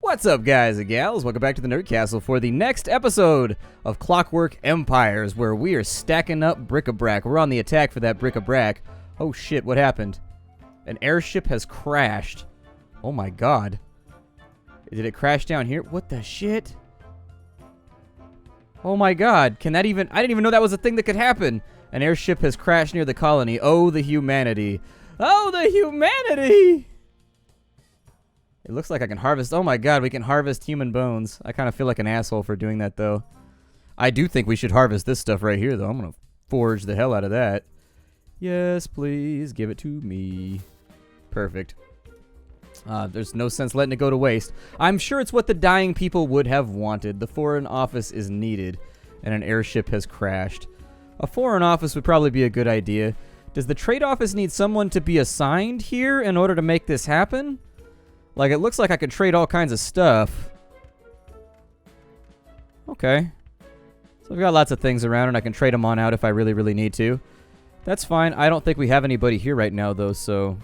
What's up, guys and gals? Welcome back to the Nerd Castle for the next episode of Clockwork Empires, where we are stacking up bric-a-brac. We're on the attack for that bric-a-brac. Oh shit, what happened? An airship has crashed. Oh my god. Did it crash down here? What the shit? Oh my god, can that even... I didn't even know that was a thing that could happen. An airship has crashed near the colony. Oh, the humanity. Oh, the humanity! It looks like I can harvest... Oh my god, we can harvest human bones. I kind of feel like an asshole for doing that, though. I do think we should harvest this stuff right here, though. I'm going to forge the hell out of that. Yes, please, give it to me. Perfect. There's no sense letting it go to waste. I'm sure it's what the dying people would have wanted. The foreign office is needed, and an airship has crashed. A foreign office would probably be a good idea. Does the trade office need someone to be assigned here in order to make this happen? Like, it looks like I could trade all kinds of stuff. Okay. So I've got lots of things around, and I can trade them on out if I really, really need to. That's fine. I don't think we have anybody here right now, though, so...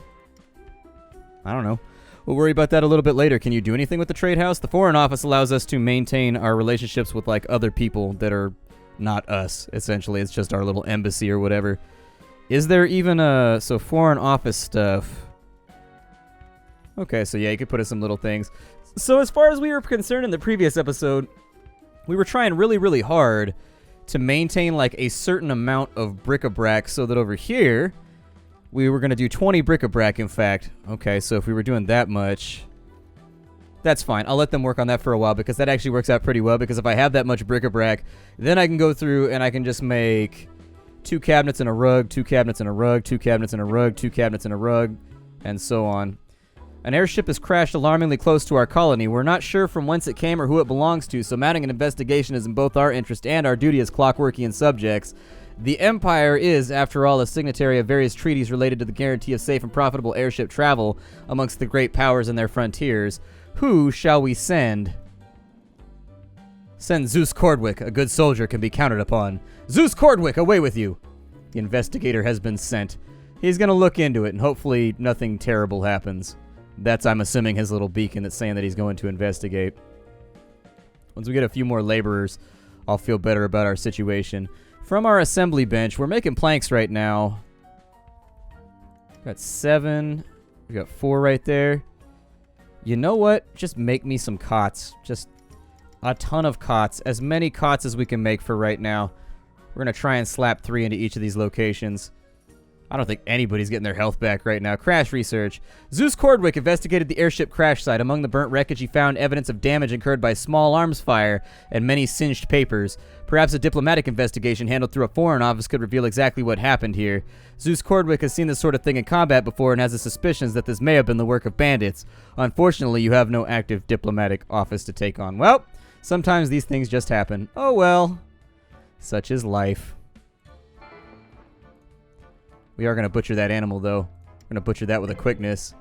I don't know. We'll worry about that a little bit later. Can you do anything with the trade house? The foreign office allows us to maintain our relationships with, like, other people that are not us, essentially. It's just our little embassy or whatever. Is there even a... So, foreign office stuff... Okay, so yeah, you could put in some little things. So as far as we were concerned in the previous episode, we were trying really, really hard to maintain like a certain amount of bric-a-brac so that over here, we were going to do 20 bric-a-brac, in fact. Okay, so if we were doing that much, that's fine. I'll let them work on that for a while because that actually works out pretty well, because if I have that much bric-a-brac, then I can go through and I can just make 2 cabinets and a rug, 2 cabinets and a rug, 2 cabinets and a rug, 2 cabinets and a rug, and so on. An airship has crashed alarmingly close to our colony. We're not sure from whence it came or who it belongs to, so mounting an investigation is in both our interest and our duty as Clockworkian subjects. The Empire is, after all, a signatory of various treaties related to the guarantee of safe and profitable airship travel amongst the great powers and their frontiers. Who shall we send? Send Zeus Cordwick. A good soldier can be counted upon. Zeus Cordwick, away with you! The investigator has been sent. He's going to look into it, and hopefully nothing terrible happens. That's, I'm assuming, his little beacon that's saying that he's going to investigate. Once we get a few more laborers, I'll feel better about our situation. From our assembly bench, we're making planks right now. Got 7. We got 4 right there. You know what? Just make me some cots. Just a ton of cots. As many cots as we can make for right now. We're going to try and slap 3 into each of these locations. I don't think anybody's getting their health back right now. Crash research. Zeus Cordwick investigated the airship crash site. Among the burnt wreckage, he found evidence of damage incurred by small arms fire and many singed papers. Perhaps a diplomatic investigation handled through a foreign office could reveal exactly what happened here. Zeus Cordwick has seen this sort of thing in combat before and has the suspicions that this may have been the work of bandits. Unfortunately, you have no active diplomatic office to take on. Well, sometimes these things just happen. Oh well. Such is life. We are going to butcher that animal, though. We're going to butcher that with a quickness.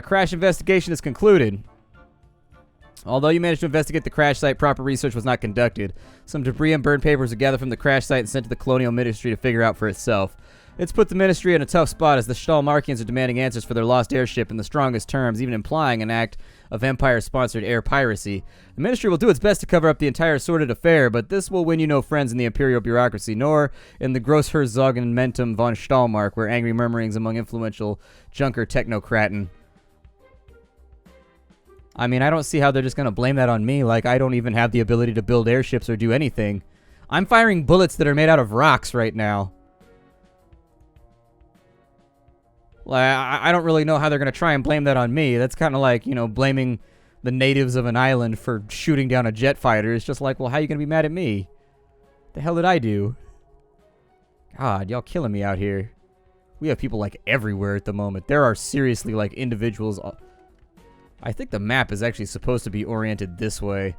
Crash investigation is concluded. Although you managed to investigate the crash site, proper research was not conducted. Some debris and burned papers were gathered from the crash site and sent to the Colonial Ministry to figure out for itself. It's put the Ministry in a tough spot as the Stahlmarkians are demanding answers for their lost airship in the strongest terms, even implying an act of Empire-sponsored air piracy. The Ministry will do its best to cover up the entire sordid affair, but this will win you no friends in the Imperial bureaucracy, nor in the Grossherzogenmentum von Stahlmark, where angry murmurings among influential Junker technocraten. I mean, I don't see how they're just going to blame that on me, like I don't even have the ability to build airships or do anything. I'm firing bullets that are made out of rocks right now. Like, I don't really know how they're going to try and blame that on me. That's kind of like, you know, blaming the natives of an island for shooting down a jet fighter. It's just like, well, how are you going to be mad at me? The hell did I do? God, y'all killing me out here. We have people, like, everywhere at the moment. There are seriously, like, individuals. I think the map is actually supposed to be oriented this way.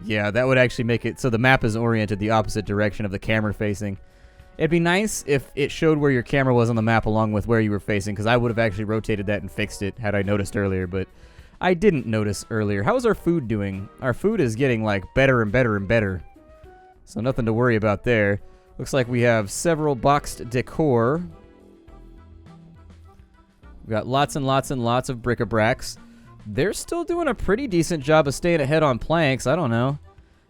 Yeah, that would actually make it so the map is oriented the opposite direction of the camera facing. It'd be nice if it showed where your camera was on the map along with where you were facing, because I would have actually rotated that and fixed it had I noticed earlier, but I didn't notice earlier. How's our food doing? Our food is getting, like, better and better and better, so nothing to worry about there. Looks like we have several boxed decor. We've got lots and lots and lots of bric-a-bracs. They're still doing a pretty decent job of staying ahead on planks. I don't know.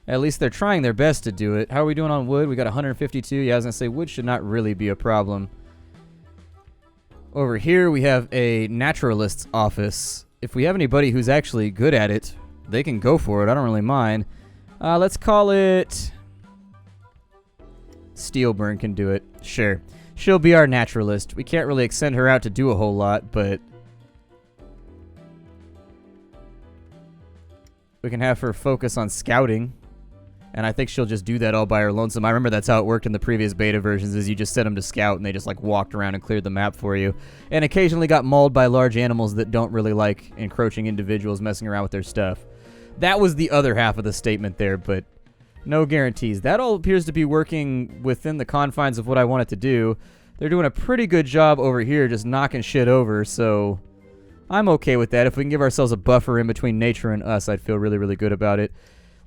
At least they're trying their best to do it. How are we doing on wood? We got 152. Yeah, I was going to say wood should not really be a problem. Over here, we have a naturalist's office. If we have anybody who's actually good at it, they can go for it. I don't really mind. Let's call it... Steelburn can do it. Sure. She'll be our naturalist. We can't really send her out to do a whole lot, but... we can have her focus on scouting. And I think she'll just do that all by her lonesome. I remember that's how it worked in the previous beta versions, is you just sent them to scout and they just like walked around and cleared the map for you. And occasionally got mauled by large animals that don't really like encroaching individuals messing around with their stuff. That was the other half of the statement there, but no guarantees. That all appears to be working within the confines of what I want it to do. They're doing a pretty good job over here just knocking shit over, so I'm okay with that. If we can give ourselves a buffer in between nature and us, I'd feel really, really good about it.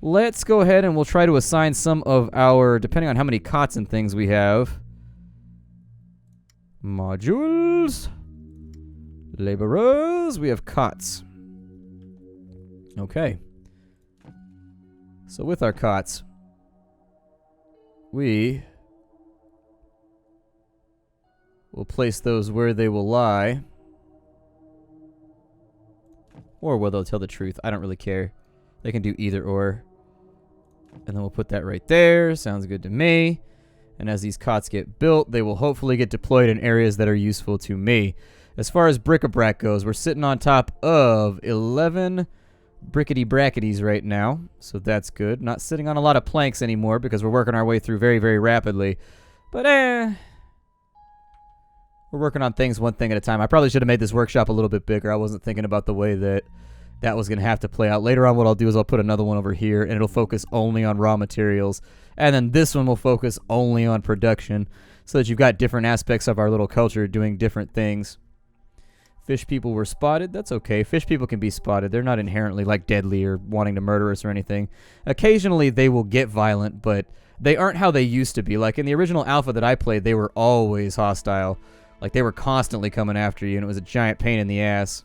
Let's go ahead and we'll try to assign some of our, depending on how many cots and things we have. Modules. Laborers. We have cots. Okay. So with our cots, we will place those where they will lie. Or where they'll tell the truth. I don't really care. They can do either or. And then we'll put that right there. Sounds good to me. And as these cots get built, they will hopefully get deployed in areas that are useful to me. As far as bric-a-brac goes, we're sitting on top of 11 brickety-bracketies right now. So that's good. Not sitting on a lot of planks anymore because we're working our way through very, very rapidly. But we're working on things one thing at a time. I probably should have made this workshop a little bit bigger. I wasn't thinking about the way that was going to have to play out. Later on, what I'll do is I'll put another one over here, and it'll focus only on raw materials. And then this one will focus only on production, so that you've got different aspects of our little culture doing different things. Fish people were spotted. That's okay. Fish people can be spotted. They're not inherently, like, deadly or wanting to murder us or anything. Occasionally, they will get violent, but they aren't how they used to be. Like, in the original alpha that I played, they were always hostile. Like, they were constantly coming after you, and it was a giant pain in the ass.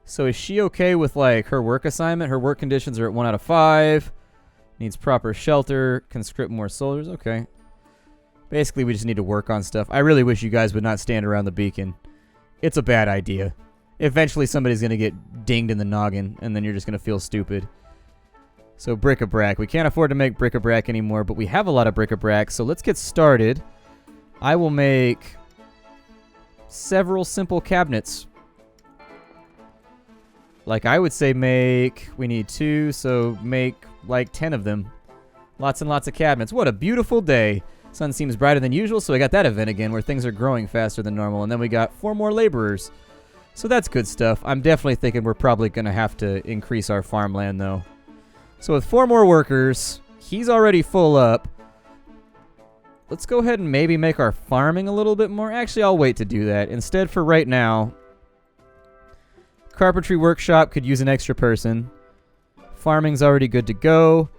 So is she okay with, like, her work assignment? Her work conditions are at 1 out of 5. Needs proper shelter. Conscript more soldiers. Okay. Basically, we just need to work on stuff. I really wish you guys would not stand around the beacon. It's a bad idea. Eventually, somebody's going to get dinged in the noggin, and then you're just going to feel stupid. So, bric-a-brac. We can't afford to make bric-a-brac anymore, but we have a lot of bric-a-brac, so let's get started. I will make several simple cabinets. Like, I would say we need 2, so make, like, 10 of them. Lots and lots of cabinets. What a beautiful day. Sun seems brighter than usual, so we got that event again where things are growing faster than normal. And then we got 4 more laborers. So that's good stuff. I'm definitely thinking we're probably going to have to increase our farmland, though. So with 4 more workers, he's already full up. Let's go ahead and maybe make our farming a little bit more. Actually, I'll wait to do that. Instead, for right now, carpentry workshop could use an extra person. Farming's already good to go.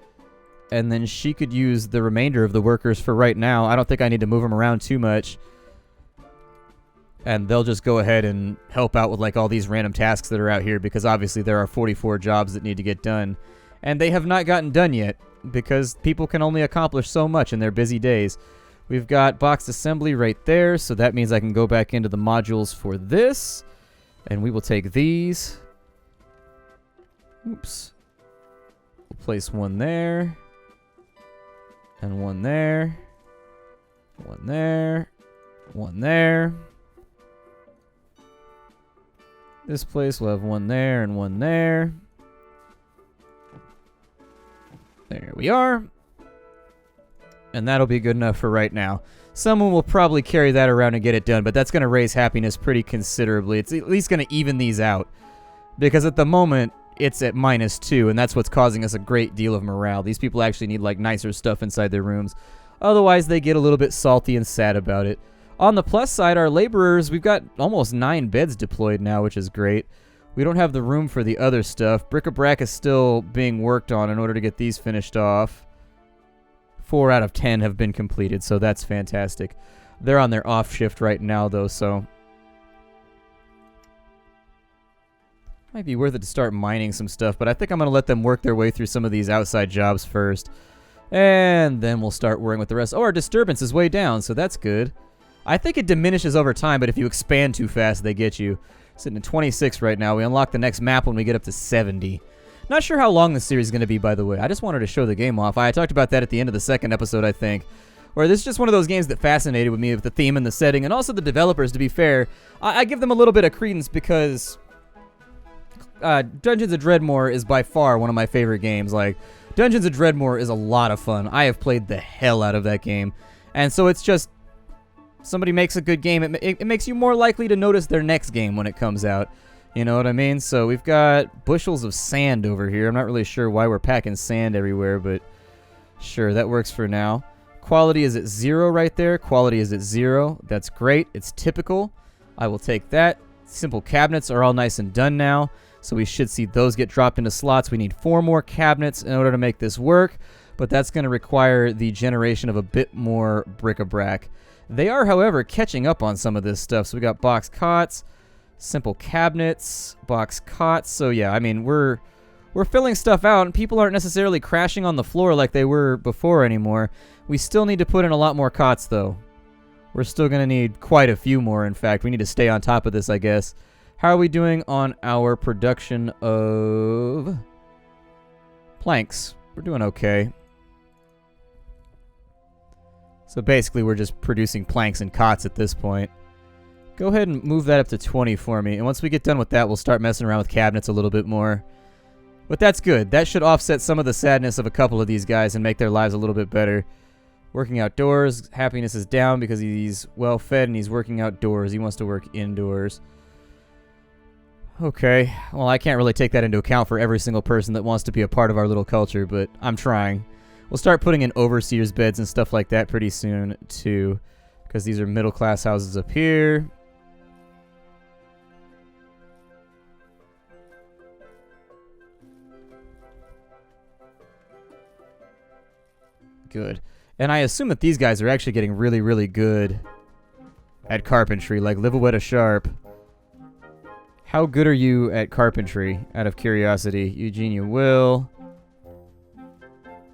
And then she could use the remainder of the workers for right now. I don't think I need to move them around too much. And they'll just go ahead and help out with like all these random tasks that are out here, because obviously there are 44 jobs that need to get done. And they have not gotten done yet because people can only accomplish so much in their busy days. We've got boxed assembly right there, so that means I can go back into the modules for this. And we will take these. Oops. We'll place one there. And one there. One there. One there. This place will have one there and one there. There we are. And that'll be good enough for right now. Someone will probably carry that around and get it done, but that's going to raise happiness pretty considerably. It's at least going to even these out. Because at the moment, it's at -2, and that's what's causing us a great deal of morale. These people actually need, like, nicer stuff inside their rooms. Otherwise, they get a little bit salty and sad about it. On the plus side, our laborers, we've got almost 9 beds deployed now, which is great. We don't have the room for the other stuff. Bric-a-brac is still being worked on in order to get these finished off. 4 out of 10 have been completed, so that's fantastic. They're on their off shift right now, though, so Might be worth it to start mining some stuff, but I think I'm going to let them work their way through some of these outside jobs first. And then we'll start worrying with the rest. Oh, our disturbance is way down, so that's good. I think it diminishes over time, but if you expand too fast, they get you. Sitting at 26 right now. We unlock the next map when we get up to 70. Not sure how long this series is going to be, by the way. I just wanted to show the game off. I talked about that at the end of the second episode, I think. Where this is just one of those games that fascinated with me with the theme and the setting, and also the developers, to be fair. I give them a little bit of credence because Dungeons of Dreadmore is by far one of my favorite games. Like, Dungeons of Dreadmore is a lot of fun. I have played the hell out of that game. And so it's just, somebody makes a good game, it makes you more likely to notice their next game when it comes out. You know what I mean? So we've got bushels of sand over here. I'm not really sure why we're packing sand everywhere, but sure, that works for now. Quality is at 0 right there. Quality is at 0. That's great. It's typical. I will take that. Simple cabinets are all nice and done now. So we should see those get dropped into slots. We need 4 more cabinets in order to make this work, but that's going to require the generation of a bit more bric-a-brac. They are, however, catching up on some of this stuff. So we got box cots, simple cabinets, box cots. So yeah, I mean, we're filling stuff out, and people aren't necessarily crashing on the floor like they were before anymore. We still need to put in a lot more cots, though. We're still going to need quite a few more, in fact. We need to stay on top of this, I guess. How are we doing on our production of planks? We're doing okay. So basically, we're just producing planks and cots at this point. Go ahead and move that up to 20 for me. And once we get done with that, we'll start messing around with cabinets a little bit more. But that's good. That should offset some of the sadness of a couple of these guys and make their lives a little bit better. Working outdoors. Happiness is down because he's well fed and he's working outdoors. He wants to work indoors. Okay. Well, I can't really take that into account for every single person that wants to be a part of our little culture, but I'm trying. We'll start putting in overseers' beds and stuff like that pretty soon, too, because these are middle-class houses up here. Good. And I assume that these guys are actually getting really, really good at carpentry, like Livawetta Sharp. How good are you at carpentry, out of curiosity? Eugenia Will.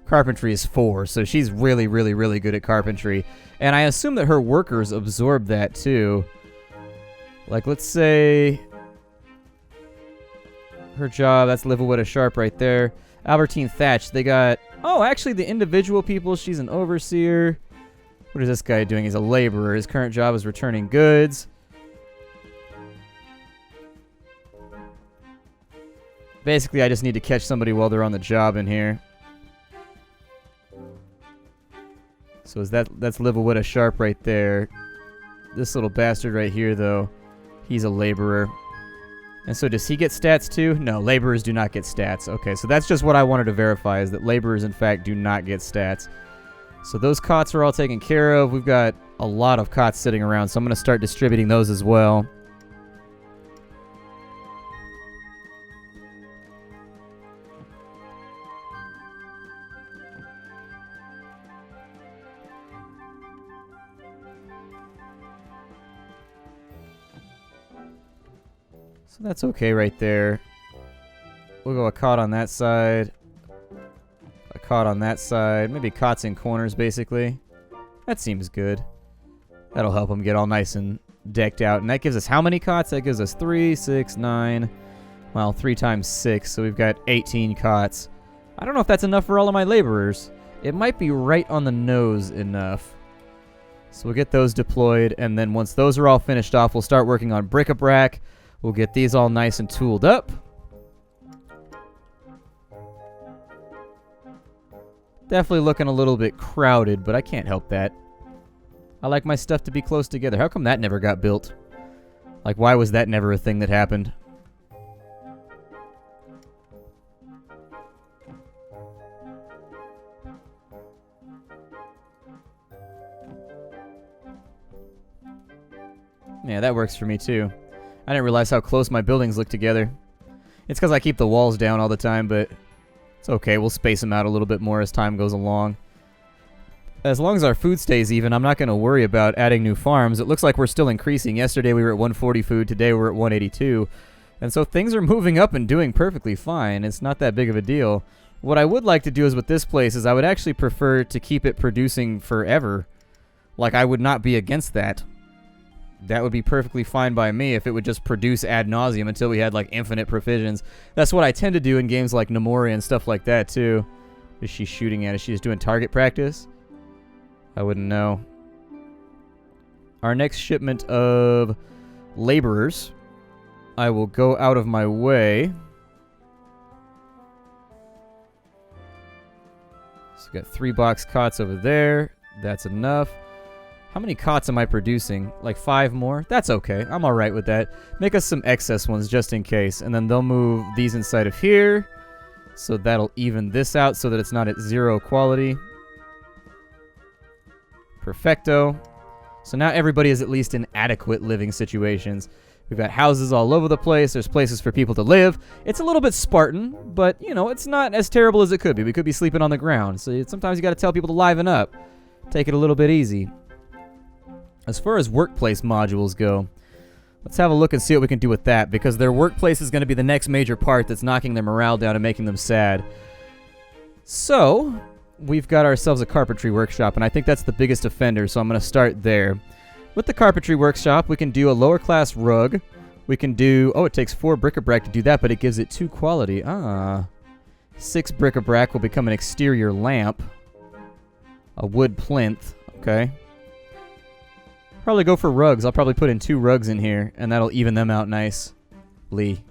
Carpentry is 4, so she's really, really, really good at carpentry. And I assume that her workers absorb that, too. Like, let's say her job, that's Livawetta Sharp right there. Albertine Thatch, they got... Oh, actually, the individual people, she's an overseer. What is this guy doing? He's a laborer. His current job is returning goods. Basically, I just need to catch somebody while they're on the job in here. So that's Livawetta Sharp right there. This little bastard right here, though, he's a laborer. And so does he get stats too? No, laborers do not get stats. Okay, so that's just what I wanted to verify, is that laborers, in fact, do not get stats. So those cots are all taken care of. We've got a lot of cots sitting around, so I'm going to start distributing those as well. So that's okay right there. We'll go a cot on that side. A cot on that side. Maybe cots in corners, basically. That seems good. That'll help them get all nice and decked out. And that gives us how many cots? That gives us 3, 6, 9. Well, 3 times 6, so we've got 18 cots. I don't know if that's enough for all of my laborers. It might be right on the nose enough. So we'll get those deployed, and then once those are all finished off, we'll start working on bric-a-brac. We'll get these all nice and tooled up. Definitely looking a little bit crowded, but I can't help that. I like my stuff to be close together. How come that never got built? Like, why was that never a thing that happened? Yeah, that works for me too. I didn't realize how close my buildings look together. It's because I keep the walls down all the time, but it's okay. We'll space them out a little bit more as time goes along. As long as our food stays even, I'm not going to worry about adding new farms. It looks like we're still increasing. Yesterday we were at 140 food. Today we're at 182. And so things are moving up and doing perfectly fine. It's not that big of a deal. What I would like to do is with this place is I would actually prefer to keep it producing forever. Like, I would not be against that. That would be perfectly fine by me if it would just produce ad nauseum until we had, like, infinite provisions. That's what I tend to do in games like Nomori and stuff like that, too. Is she shooting at? Is she just doing target practice? I wouldn't know. Our next shipment of laborers, I will go out of my way. So we got 3 box cots over there. That's enough. How many cots am I producing? Like 5 more? That's okay. I'm alright with that. Make us some excess ones just in case. And then they'll move these inside of here. So that'll even this out so that it's not at 0 quality. Perfecto. So now everybody is at least in adequate living situations. We've got houses all over the place. There's places for people to live. It's a little bit Spartan, but, you know, it's not as terrible as it could be. We could be sleeping on the ground. So sometimes you got to tell people to liven up. Take it a little bit easy. As far as workplace modules go, let's have a look and see what we can do with that, because their workplace is going to be the next major part that's knocking their morale down and making them sad. So, we've got ourselves a carpentry workshop, and I think that's the biggest offender, so I'm going to start there. With the carpentry workshop, we can do a lower class rug. We can do, oh, it takes 4 bric-a-brac to do that, but it gives it 2 quality. 6 bric-a-brac will become an exterior lamp. A wood plinth, okay. Probably go for rugs. I'll probably put in 2 rugs in here, and that'll even them out nicely. Give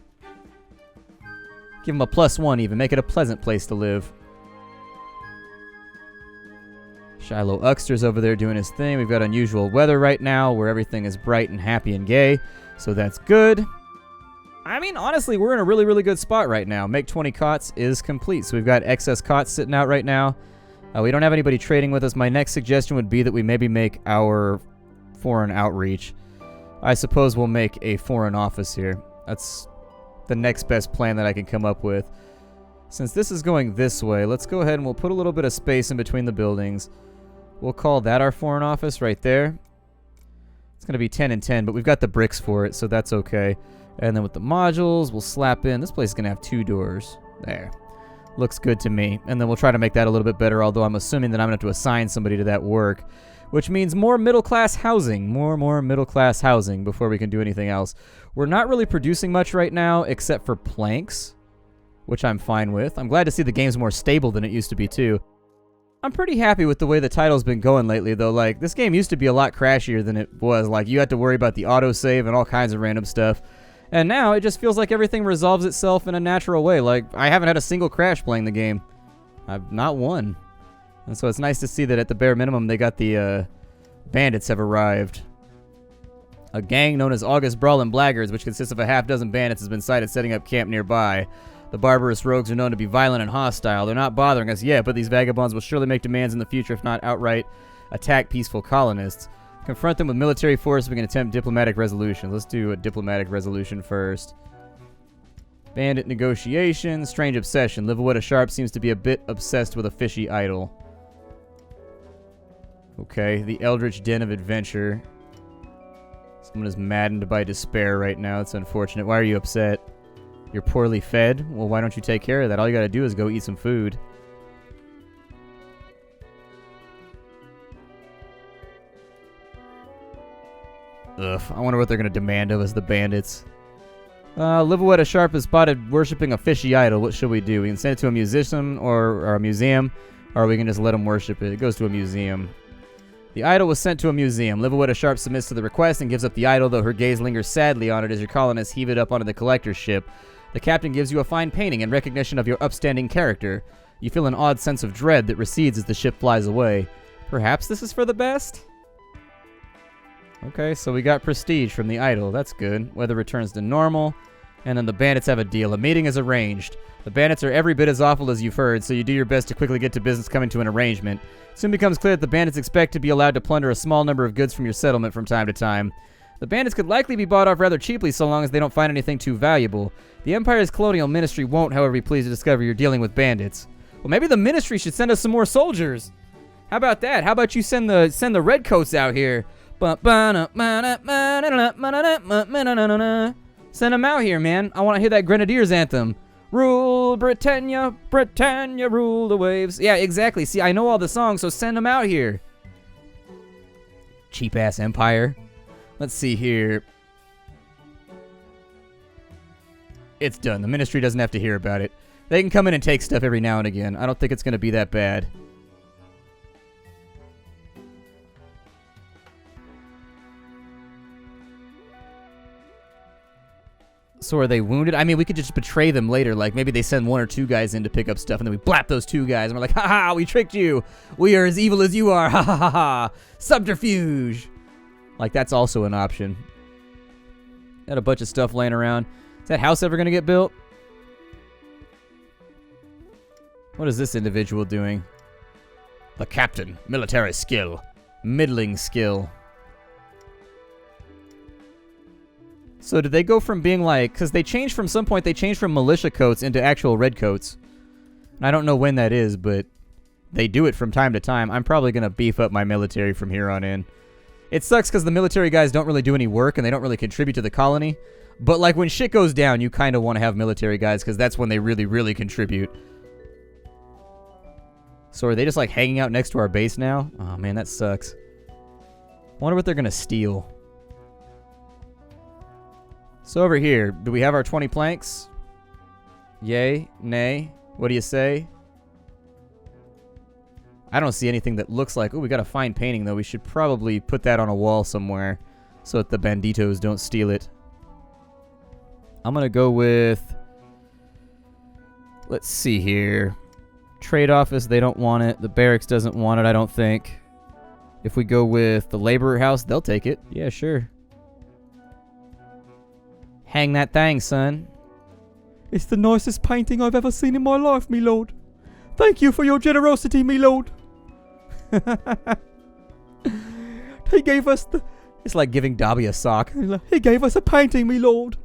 them a +1 even. Make it a pleasant place to live. Shiloh Uxter's over there doing his thing. We've got unusual weather right now where everything is bright and happy and gay, so that's good. I mean, honestly, we're in a really, really good spot right now. Make 20 cots is complete, so we've got excess cots sitting out right now. We don't have anybody trading with us. My next suggestion would be that we maybe make our foreign outreach. I suppose we'll make a foreign office here. That's the next best plan that I can come up with. Since this is going this way, let's go ahead and we'll put a little bit of space in between the buildings. We'll call that our foreign office right there. It's going to be 10 and 10, but we've got the bricks for it, so that's okay. And then with the modules, we'll slap in. This place is going to have 2 doors. There. Looks good to me. And then we'll try to make that a little bit better, although I'm assuming that I'm going to have to assign somebody to that work. Which means more middle-class housing. More middle-class housing before we can do anything else. We're not really producing much right now, except for planks, which I'm fine with. I'm glad to see the game's more stable than it used to be, too. I'm pretty happy with the way the title's been going lately, though. Like, this game used to be a lot crashier than it was. Like, you had to worry about the autosave and all kinds of random stuff. And now, it just feels like everything resolves itself in a natural way. Like, I haven't had a single crash playing the game. I've not one. And so it's nice to see that at the bare minimum, they got the bandits have arrived. A gang known as August Brawlin' Blackguards, which consists of a half-dozen bandits, has been sighted setting up camp nearby. The barbarous rogues are known to be violent and hostile. They're not bothering us yet, but these vagabonds will surely make demands in the future, if not outright attack peaceful colonists. Confront them with military force. We can attempt diplomatic resolutions. Let's do a diplomatic resolution first. Bandit negotiations. Strange obsession. Liverwood Sharp seems to be a bit obsessed with a fishy idol. Okay, the Eldritch Den of Adventure. Someone is maddened by despair right now. It's unfortunate. Why are you upset? You're poorly fed? Well, why don't you take care of that? All you gotta do is go eat some food. Ugh, I wonder what they're gonna demand of us, the bandits. Liverwood Sharp is spotted worshipping a fishy idol. What should we do? We can send it to a musician or a museum, or we can just let him worship it. It goes to a museum. The idol was sent to a museum. Liverwood Sharp submits to the request and gives up the idol, though her gaze lingers sadly on it as your colonists heave it up onto the collector's ship. The captain gives you a fine painting in recognition of your upstanding character. You feel an odd sense of dread that recedes as the ship flies away. Perhaps this is for the best? Okay, so we got prestige from the idol. That's good. Weather returns to normal. And then the bandits have a deal. A meeting is arranged. The bandits are every bit as awful as you've heard, so you do your best to quickly get to business coming to an arrangement. It soon becomes clear that the bandits expect to be allowed to plunder a small number of goods from your settlement from time to time. The bandits could likely be bought off rather cheaply so long as they don't find anything too valuable. The Empire's colonial ministry won't, however, be pleased to discover you're dealing with bandits. Well, maybe the ministry should send us some more soldiers. How about that? How about you send the redcoats out here? Send them out here, man. I want to hear that Grenadiers anthem. Rule Britannia, Britannia, rule the waves. Yeah, exactly. See, I know all the songs, so send them out here. Cheap-ass Empire. Let's see here. It's done. The Ministry doesn't have to hear about it. They can come in and take stuff every now and again. I don't think it's going to be that bad. So are they wounded? I mean, we could just betray them later. Like, maybe they send 1 or 2 guys in to pick up stuff, and then we blap those 2 guys, and we're like, ha ha, we tricked you. We are as evil as you are. Ha ha ha ha. Subterfuge. Like, that's also an option. Got a bunch of stuff laying around. Is that house ever going to get built? What is this individual doing? The captain. Military skill. Middling skill. So did they go from being like... Because they changed from some point, they changed from militia coats into actual red coats. And I don't know when that is, but they do it from time to time. I'm probably going to beef up my military from here on in. It sucks because the military guys don't really do any work and they don't really contribute to the colony. But like when shit goes down, you kind of want to have military guys because that's when they really, really contribute. So are they just like hanging out next to our base now? Oh man, that sucks. I wonder what they're going to steal. So over here, do we have our 20 planks? Yay? Nay? What do you say? I don't see anything that looks like... Oh, we got a fine painting, though. We should probably put that on a wall somewhere so that the banditos don't steal it. I'm going to go with... Let's see here. Trade office, they don't want it. The barracks doesn't want it, I don't think. If we go with the laborer house, they'll take it. Yeah, sure. Hang that thing, son. It's the nicest painting I've ever seen in my life, me lord. Thank you for your generosity, me lord. He gave us the... It's like giving Dobby a sock. He gave us a painting, me lord.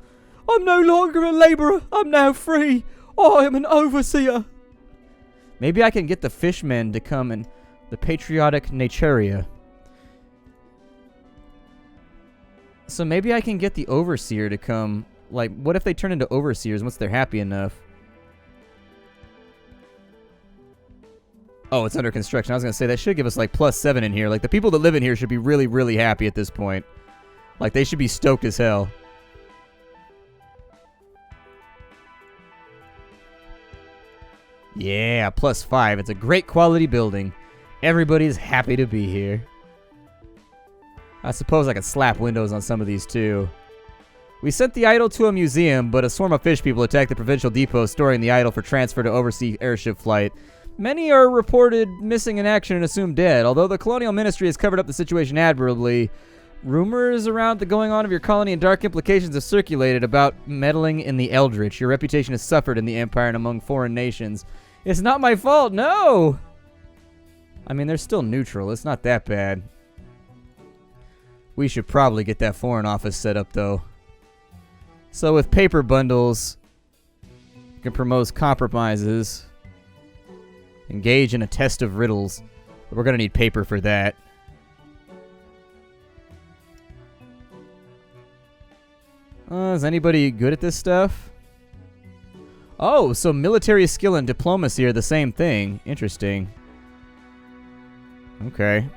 I'm no longer a labourer. I'm now free. I am an overseer. Maybe I can get the fishmen to come in the patriotic Naturia. So maybe I can get the overseer to come. Like, what if they turn into overseers once they're happy enough? Oh, it's under construction. I was going to say, that should give us, like, +7 in here. Like, the people that live in here should be really, really happy at this point. Like, they should be stoked as hell. Yeah, +5. It's a great quality building. Everybody's happy to be here. I suppose I could slap windows on some of these, too. We sent the idol to a museum, but a swarm of fish people attacked the provincial depot, storing the idol for transfer to oversea airship flight. Many are reported missing in action and assumed dead. Although the colonial ministry has covered up the situation admirably, rumors around the going on of your colony and dark implications have circulated about meddling in the Eldritch. Your reputation has suffered in the Empire and among foreign nations. It's not my fault, no! I mean, they're still neutral. It's not that bad. We should probably get that foreign office set up, though. So with paper bundles, you can promote compromises. Engage in a test of riddles. But we're going to need paper for that. Is anybody good at this stuff? Oh, so military skill and diplomacy are the same thing. Interesting. Okay.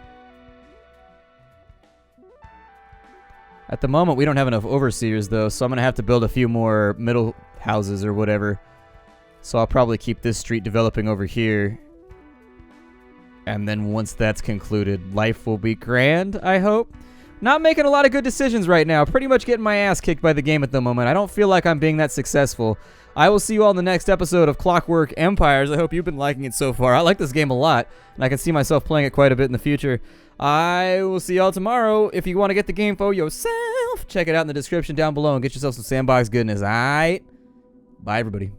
At the moment, we don't have enough overseers, though, so I'm going to have to build a few more middle houses or whatever. So I'll probably keep this street developing over here. And then once that's concluded, life will be grand, I hope. Not making a lot of good decisions right now. Pretty much getting my ass kicked by the game at the moment. I don't feel like I'm being that successful. I will see you all in the next episode of Clockwork Empires. I hope you've been liking it so far. I like this game a lot, and I can see myself playing it quite a bit in the future. I will see y'all tomorrow. If you want to get the game for yourself, check it out in the description down below and get yourself some sandbox goodness. Alright? Bye, everybody.